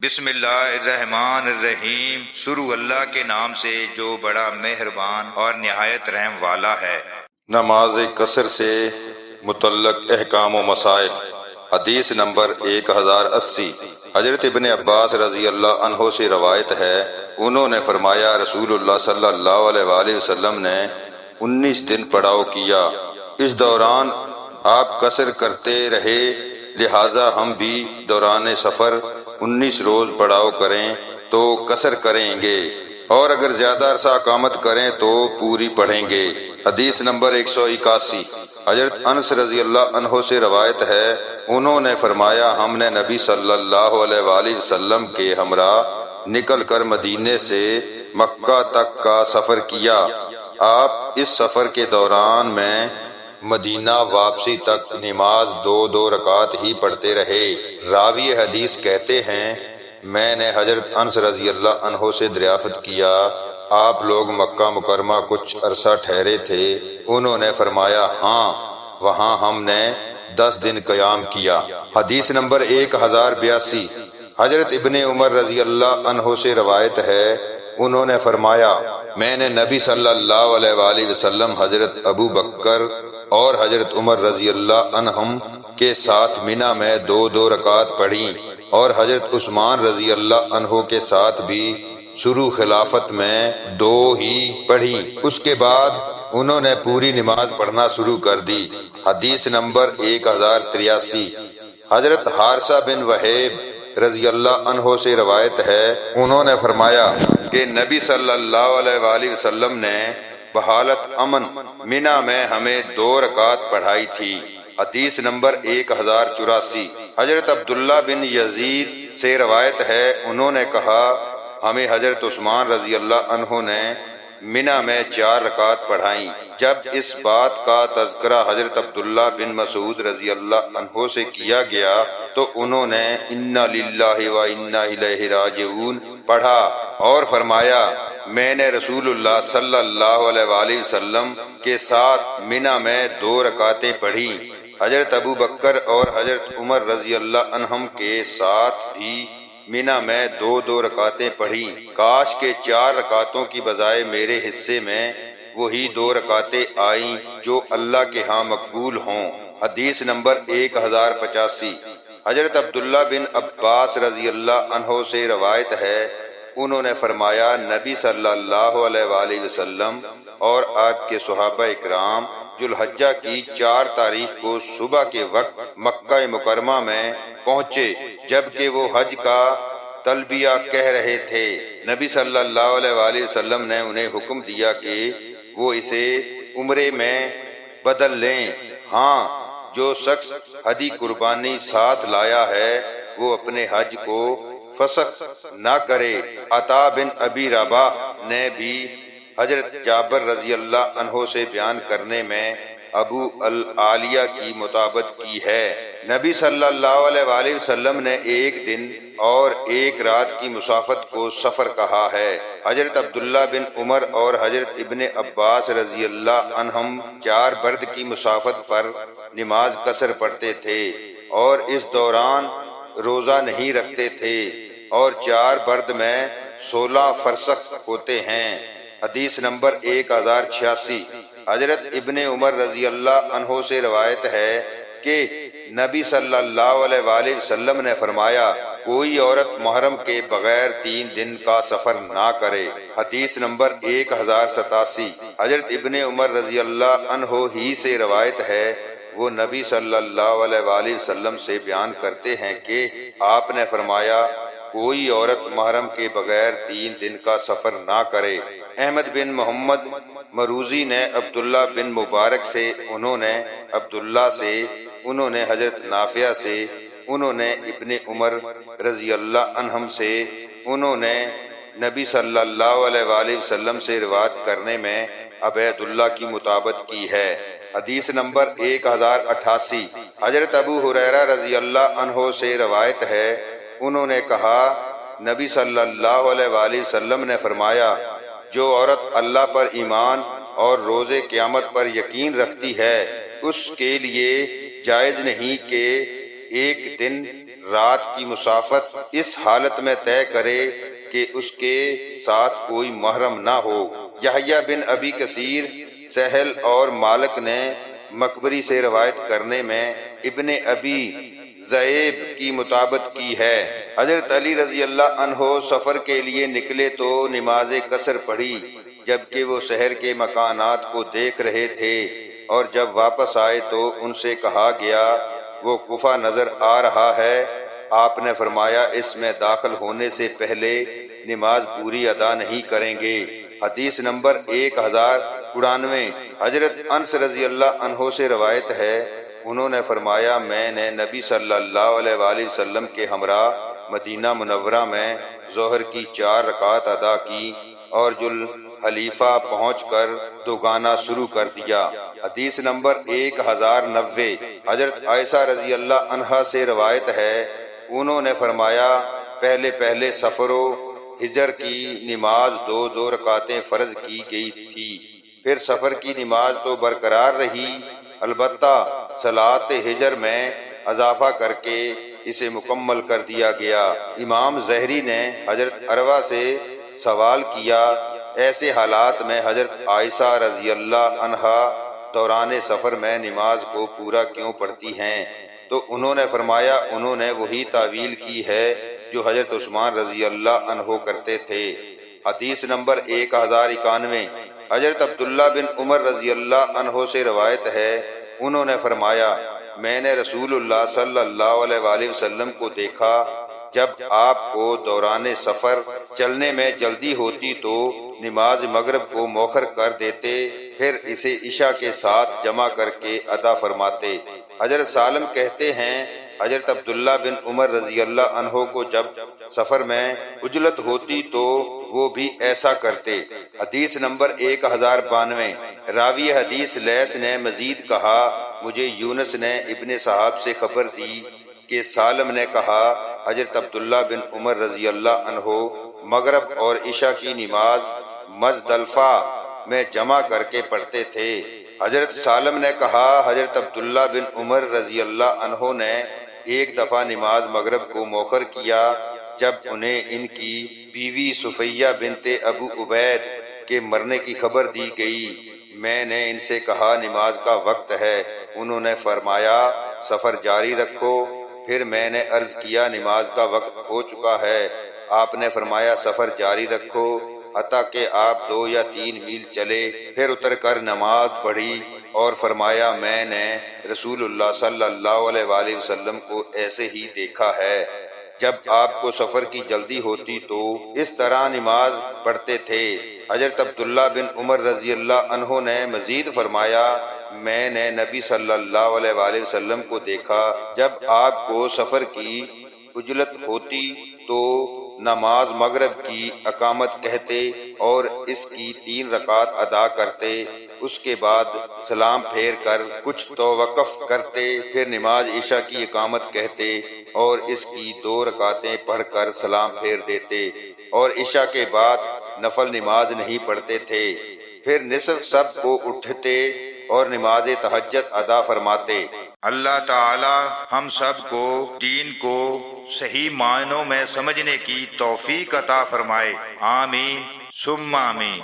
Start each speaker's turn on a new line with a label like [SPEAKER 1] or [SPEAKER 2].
[SPEAKER 1] بسم اللہ الرحمن الرحیم، شروع اللہ کے نام سے جو بڑا مہربان اور نہایت رحم والا ہے۔
[SPEAKER 2] نماز قصر سے متعلق احکام و مسائل۔ حدیث نمبر 1080۔ حضرت ابن عباس رضی اللہ عنہ سے روایت ہے، انہوں نے فرمایا رسول اللہ صلی اللہ علیہ وآلہ وسلم نے 19 دن پڑاؤ کیا، اس دوران آپ قصر کرتے رہے، لہٰذا ہم بھی دوران سفر 19 روز پڑاؤ کریں تو قصر کریں گے، اور اگر زیادہ عرصہ اقامت کریں تو پوری پڑھیں گے۔ حدیث نمبر 181۔ حضرت انس رضی اللہ عنہ سے روایت ہے، انہوں نے فرمایا ہم نے نبی صلی اللہ علیہ وآلہ وسلم کے ہمراہ نکل کر مدینے سے مکہ تک کا سفر کیا۔ آپ اس سفر کے دوران میں مدینہ واپسی تک نماز 2 رکعت ہی پڑھتے رہے۔ راوی حدیث کہتے ہیں، میں نے حضرت انس رضی اللہ عنہ سے دریافت کیا، آپ لوگ مکہ مکرمہ کچھ عرصہ ٹھہرے تھے؟ انہوں نے فرمایا ہاں، وہاں ہم نے 10 دن قیام کیا۔ حدیث نمبر 1082۔ حضرت ابن عمر رضی اللہ عنہ سے روایت ہے، انہوں نے فرمایا میں نے نبی صلی اللہ علیہ وآلہ وسلم، حضرت ابو بکر اور حضرت عمر رضی اللہ عنہم کے ساتھ منی میں 2 رکعت پڑھی، اور حضرت عثمان رضی اللہ عنہ کے ساتھ بھی شروع خلافت میں 2 ہی پڑھی، اس کے بعد انہوں نے پوری نماز پڑھنا شروع کر دی۔ حدیث نمبر 1083۔ حضرت حارثہ بن وہیب رضی اللہ عنہ سے روایت ہے، انہوں نے فرمایا کہ نبی صلی اللہ علیہ وآلہ وسلم نے بحالت امن منی میں ہمیں 2 رکعت پڑھائی تھی۔ حدیث نمبر 1084۔ حضرت عبداللہ بن یزید سے روایت ہے، انہوں نے کہا ہمیں حضرت عثمان رضی اللہ عنہ نے منی میں 4 رکعت پڑھائیں۔ جب اس بات کا تذکرہ حضرت عبداللہ بن مسعود رضی اللہ عنہ سے کیا گیا تو انہوں نے انا للہ و انا الیہ راجعون پڑھا اور فرمایا میں نے رسول اللہ صلی اللہ علیہ وآلہ وسلم کے ساتھ منی میں 2 رکعتیں پڑھی۔ حضرت ابو بکر اور حضرت عمر رضی اللہ عنہم کے ساتھ بھی منی میں 2 رکعتیں پڑھی، کاش کے 4 رکعتوں کی بجائے میرے حصے میں وہی 2 رکعتیں آئیں جو اللہ کے ہاں مقبول ہوں۔ حدیث نمبر 1085۔ حضرت عبداللہ بن عباس رضی اللہ عنہ سے روایت ہے، انہوں نے فرمایا نبی صلی اللہ علیہ وآلہ وسلم اور آپ کے صحابہ اکرام ذوالحجہ کی 4 تاریخ کو صبح کے وقت مکہ مکرمہ میں پہنچے، جبکہ وہ حج کا تلبیہ کہہ رہے تھے۔ نبی صلی اللہ علیہ وآلہ وسلم نے انہیں حکم دیا کہ وہ اسے عمرے میں بدل لیں۔ ہاں، جو شخص ہدی قربانی ساتھ لایا ہے وہ اپنے حج کو فسخ نہ کرے۔ عطا بن ابی رباح نے بھی حضرت جابر رضی اللہ عنہ سے بیان کرنے میں ابو العالیہ کی مطابقت کی ہے۔ نبی صلی اللہ علیہ وآلہ وسلم نے 1 دن اور 1 رات کی مسافت کو سفر کہا ہے۔ حضرت عبداللہ بن عمر اور حضرت ابن عباس رضی اللہ عنہم 4 برد کی مسافت پر نماز قصر پڑھتے تھے اور اس دوران روزہ نہیں رکھتے تھے، اور 4 برد میں 16 فرسخ ہوتے ہیں۔ حدیث نمبر 1086۔ حضرت ابن عمر رضی اللہ عنہ سے روایت ہے کہ نبی صلی اللہ علیہ وآلہ وسلم نے فرمایا کوئی عورت محرم کے بغیر 3 دن کا سفر نہ کرے۔ حدیث نمبر 1087۔ حضرت ابن عمر رضی اللہ عنہ ہی سے روایت ہے، وہ نبی صلی اللہ علیہ وآلہ وسلم سے بیان کرتے ہیں کہ آپ نے فرمایا کوئی عورت محرم کے بغیر 3 دن کا سفر نہ کرے۔ احمد بن محمد مروزی نے عبداللہ بن مبارک سے، انہوں نے عبداللہ سے، انہوں نے حضرت نافع سے، انہوں نے ابن عمر رضی اللہ عنہم سے، انہوں نے نبی صلی اللہ علیہ وآلہ وسلم سے روایت کرنے میں عبید اللہ کی مطابقت کی ہے۔ حدیث نمبر 1088۔ حضرت ابو ہریرہ رضی اللہ عنہ سے روایت ہے، انہوں نے کہا نبی صلی اللہ علیہ وآلہ وسلم نے فرمایا جو عورت اللہ پر ایمان اور روز قیامت پر یقین رکھتی ہے اس کے لیے جائز نہیں کہ 1 دن رات کی مسافت اس حالت میں طے کرے کہ اس کے ساتھ کوئی محرم نہ ہو۔ یحییٰ بن ابی کثیر، سہل اور مالک نے مقبری سے روایت کرنے میں ابن ابی ذئب کی مطابقت کی ہے۔ حضرت علی رضی اللہ عنہ سفر کے لیے نکلے تو نماز قصر پڑھی، جبکہ وہ شہر کے مکانات کو دیکھ رہے تھے، اور جب واپس آئے تو ان سے کہا گیا وہ کوفہ نظر آ رہا ہے۔ آپ نے فرمایا اس میں داخل ہونے سے پہلے نماز پوری ادا نہیں کریں گے۔ حدیث نمبر 1099۔ حضرت انس رضی اللہ عنہ سے روایت ہے، انہوں نے فرمایا میں نے نبی صلی اللہ علیہ وآلہ وسلم کے ہمراہ مدینہ منورہ میں ظہر کی 4 رکعات ادا کی اور ذوالحلیفہ پہنچ کر دوگانا شروع کر دیا۔ حدیث نمبر 1090۔ حضرت عائشہ رضی اللہ عنہا سے روایت ہے، انہوں نے فرمایا پہلے سفر و ہجر کی نماز 2 رکعتیں فرض کی گئی تھی، پھر سفر کی نماز تو برقرار رہی، البتہ صلاۃ ہجر میں اضافہ کر کے اسے مکمل کر دیا گیا۔ امام زہری نے حضرت عروہ سے سوال کیا، ایسے حالات میں حضرت عائشہ رضی اللہ عنہا دوران سفر میں نماز کو پورا کیوں پڑھتی ہیں؟ تو انہوں نے فرمایا انہوں نے وہی تعویل کی ہے جو حضرت عثمان رضی اللہ عنہ کرتے تھے۔ حدیث نمبر 1091۔ حضرت عبداللہ بن عمر رضی اللہ عنہ سے روایت ہے، انہوں نے فرمایا میں نے رسول اللہ صلی اللہ علیہ وآلہ وسلم کو دیکھا، جب آپ کو دوران سفر چلنے میں جلدی ہوتی تو نماز مغرب کو مؤخر کر دیتے، پھر اسے عشاء کے ساتھ جمع کر کے ادا فرماتے۔ حضرت سالم کہتے ہیں حضرت عبداللہ بن عمر رضی اللہ عنہ کو جب سفر میں عجلت ہوتی تو وہ بھی ایسا کرتے۔ حدیث نمبر 1092۔ راوی حدیث لیث نے مزید کہا، مجھے یونس نے ابن صحاب سے خبر دی کہ سالم نے کہا حضرت عبداللہ بن عمر رضی اللہ عنہ مغرب اور عشاء کی نماز مزدلفہ میں جمع کر کے پڑھتے تھے۔ حضرت سالم نے کہا حضرت عبداللہ بن عمر رضی اللہ عنہ نے ایک دفعہ نماز مغرب کو مؤخر کیا جب انہیں ان کی بیوی صفیہ بنت ابو عبید کے مرنے کی خبر دی گئی۔ میں نے ان سے کہا نماز کا وقت ہے، انہوں نے فرمایا سفر جاری رکھو۔ پھر میں نے عرض کیا نماز کا وقت ہو چکا ہے، آپ نے فرمایا سفر جاری رکھو حتیٰ کہ آپ 2 یا 3 میل چلے، پھر اتر کر نماز پڑھی اور فرمایا میں نے رسول اللہ صلی اللہ علیہ وآلہ وسلم کو ایسے ہی دیکھا ہے، جب آپ کو سفر کی جلدی ہوتی تو اس طرح نماز پڑھتے تھے۔ حضرت عبداللہ بن عمر رضی اللہ عنہ نے مزید فرمایا میں نے نبی صلی اللہ علیہ وآلہ وسلم کو دیکھا، جب آپ کو سفر کی عجلت ہوتی تو نماز مغرب کی اقامت کہتے اور اس کی 3 رکعات ادا کرتے، اس کے بعد سلام پھیر کر کچھ توقف کرتے، پھر نماز عشاء کی اقامت کہتے اور اس کی 2 رکعتیں پڑھ کر سلام پھیر دیتے، اور عشاء کے بعد نفل نماز نہیں پڑھتے تھے، پھر نصف سب کو اٹھتے اور نماز تہجد ادا فرماتے۔
[SPEAKER 1] اللہ تعالی ہم سب کو دین کو صحیح معنوں میں سمجھنے کی توفیق عطا فرمائے، آمین ثم آمین۔